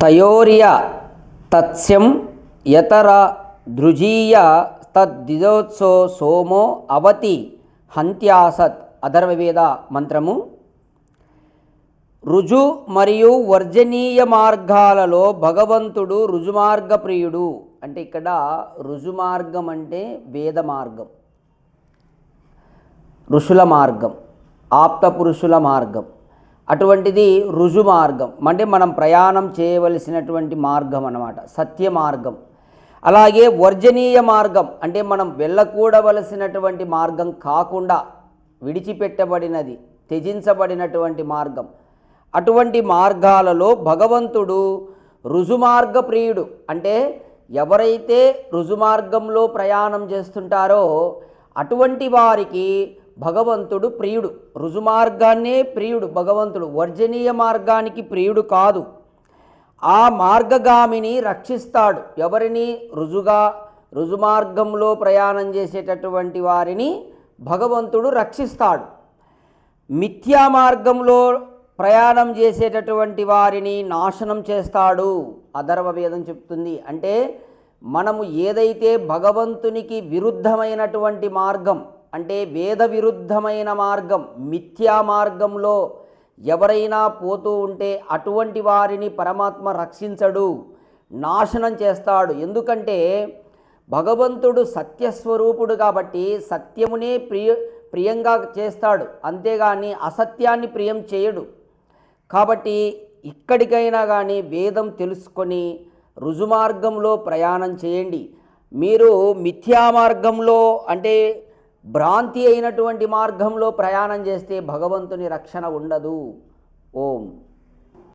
తయోర్య తత్స్యం యతర ధృజీయ తద్దిదోత్సో సోమో అవతి హంత్యాసత్. అథర్వవేద మంత్రము. రుజు మరియు వర్జనీయ మార్గాలలో భగవంతుడు రుజుమార్గ ప్రియుడు. అంటే ఇక్కడ రుజుమార్గం అంటే వేద మార్గం, ఋషుల మార్గం, ఆప్తపురుషుల మార్గం. అటువంటిది రుజు మార్గం అంటే మనం ప్రయాణం చేయవలసినటువంటి మార్గం అన్నమాట, సత్య మార్గం. అలాగే వర్జనీయ మార్గం అంటే మనం వెళ్ళకూడవలసినటువంటి మార్గం కాకుండా విడిచిపెట్టబడినది, త్యజించబడినటువంటి మార్గం. అటువంటి మార్గాలలో భగవంతుడు రుజుమార్గ ప్రియుడు. అంటే ఎవరైతే రుజుమార్గంలో ప్రయాణం చేస్తుంటారో అటువంటి వారికి భగవంతుడు ప్రియుడు. రుజుమార్గాన్నే ప్రియుడు భగవంతుడు, వర్జనీయ మార్గానికి ప్రియుడు కాదు. ఆ మార్గగామిని రక్షిస్తాడు. ఎవరిని? రుజుమార్గంలో ప్రయాణం చేసేటటువంటి వారిని భగవంతుడు రక్షిస్తాడు. మిథ్యా మార్గంలో ప్రయాణం చేసేటటువంటి వారిని నాశనం చేస్తాడు. అథర్వవేదం చెప్తుంది. అంటే మనము ఏదైతే భగవంతునికి విరుద్ధమైనటువంటి మార్గం అంటే వేద విరుద్ధమైన మార్గం, మిథ్యా మార్గంలో ఎవరైనా పోతూ ఉంటే అటువంటి వారిని పరమాత్మ రక్షించడు, నాశనం చేస్తాడు. ఎందుకంటే భగవంతుడు సత్యస్వరూపుడు కాబట్టి సత్యమునే ప్రియంగా చేస్తాడు, అంతేగాని అసత్యాన్ని ప్రియం చేయడు. కాబట్టి ఇక్కడికైనా కానీ వేదం తెలుసుకొని రుజుమార్గంలో ప్రయాణం చేయండి. మీరు మిథ్యా మార్గంలో అంటే భ్రాంతి అయినటువంటి మార్గంలో ప్రయాణం చేస్తే భగవంతుని రక్షణ ఉండదు. ఓం.